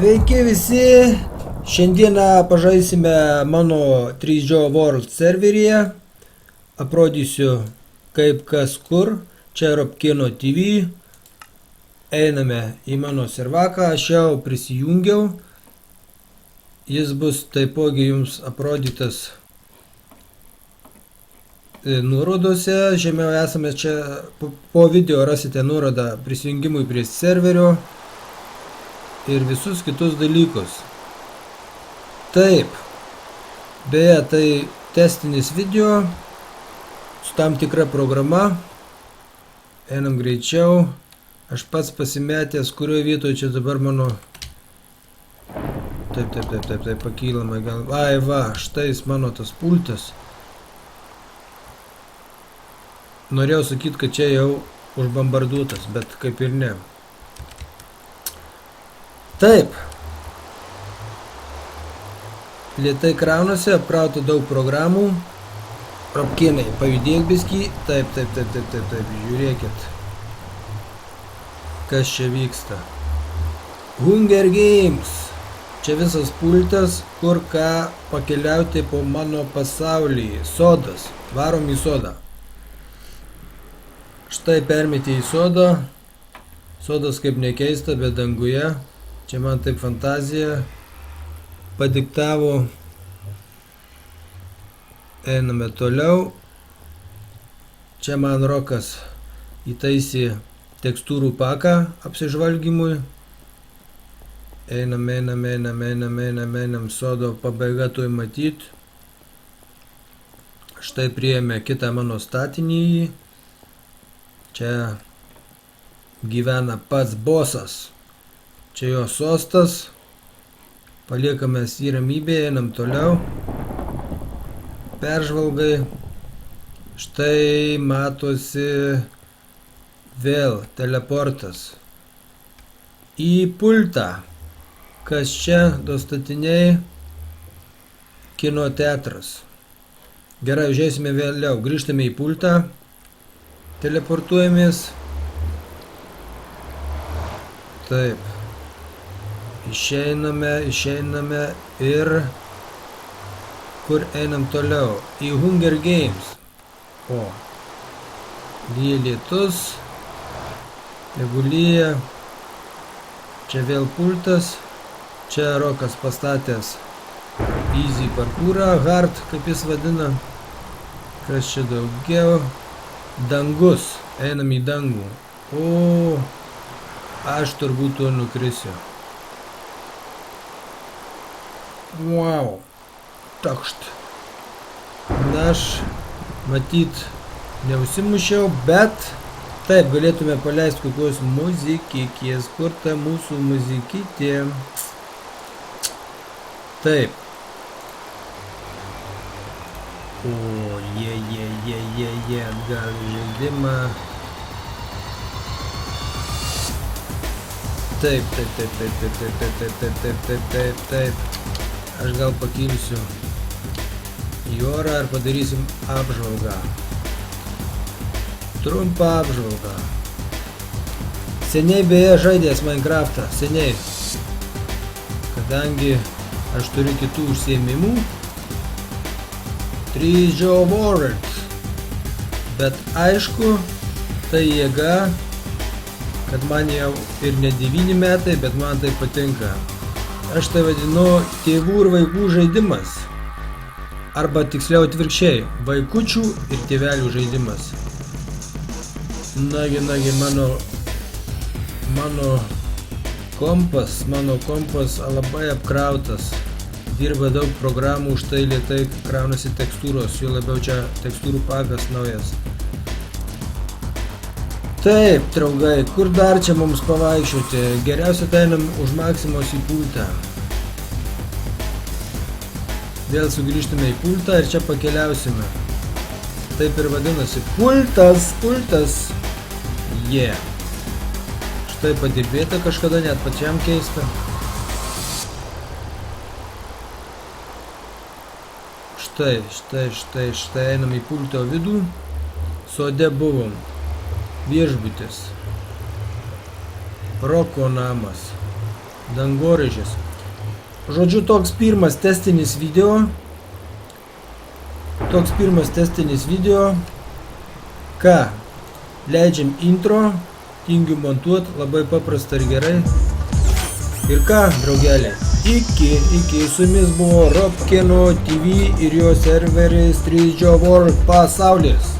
Sveiki visi, šiandieną pažaisime mano 3J World serveryje, aprodysiu kaip kas kur, čia Robkino TV, einame į mano servaką, aš jau prisijungiau, jis bus taipogi jums aprodytas nuorodose, žemiau esame čia, po video rasite nuorodą prisijungimui prie serverio ir visus kitus dalykus. Taip, beje, tai testinis video su tam tikra programa. Einam greičiau. Aš pats pasimetęs, kurioje vietoje čia dabar mano... Taip, pakylama gal... Ai va, štai mano tas pultas. Norėjau sakyti, kad čia jau užbombarduotas, bet kaip ir ne. Taip. Lėtai kraunasi, apkrauta daug programų. Robkinai, pajudėk biskį. Taip, žiūrėkit. Kas čia vyksta? Hunger Games. Čia visas pultas, kur ką pakeliauti po mano pasaulį. Sodas. Varom į sodą. Štai permetė į sodą. Sodas kaip nekeista, bet danguje. Čia man taip fantazija padiktavo. Einame toliau. Čia man Rokas įtaisė tekstūrų paką apsižvalgymui. Einam, sodo pabaiga tuoj matyt. Štai priėmė kitą mano statinį. Čia gyvena pats bosas. Čia jo sostas. Paliekame į ramybę, einam toliau. Peržvalgai. Štai matosi vėl teleportas. Į pultą. Kas čia? Dostatiniai. Kino teatras. Gerai, žiūrėsime vėliau. Grįžtame į pultą. Teleportuojamės. Taip. Išeiname ir kur einam toliau? Į Hunger Games. O. Lyja lietus. Jeigu lyja. Čia vėl pultas. Čia Rokas pastatęs easy parkourą, hard, kaip jis vadina. Kas čia daugiau? Dangus. Einam į dangų. O. Aš turbūt tuo nukrisiu. Wow. Takšt. Na, aš matyt neusimušiau, bet taip galėtume paleisti kokios muzikikės. Kur ta mūsų muzikytė? Taip. O, gal žaidimą. Taip. Aš gal pakilsiu į orą ir padarysim apžvalgą. Trumpą apžvalgą. Seniai beje žaidęs Minecraftą. Seniai. Kadangi aš turiu kitų užsiėmimų. 3J World. Bet aišku, tai jėga, kad man jau ir ne 9 metai, bet man tai patinka. Aš tai vadinu tėvų ir vaikų žaidimas. Arba tiksliau atvirkščiai, vaikučių ir tėvelių žaidimas. Nagi, mano kompas labai apkrautas. Dirba daug programų, už tai lėtai kraunasi tekstūros, jo labiau čia tekstūrų pakas naujas. Taip, draugai, kur dar čia mums pavaikščioti? Geriausia tai einam už Maksimos į pultą. Vėl sugrįžtume į pultą ir čia pakeliausime. Taip ir vadinasi. Pultas. Yeah. Štai padirbėta kažkada, net pačiam keista. Štai einam į pulto vidų. Sode buvom. Viešbutis. Roko namas. Dangoraižis. Žodžiu, toks pirmas testinis video. Ką? Leidžiam intro, tingiu montuot, labai paprasta ir gerai. Ir ką, draugeliai? Iki su jumis buvo Robkeno TV ir jo serveris 3JWorld pasaulis.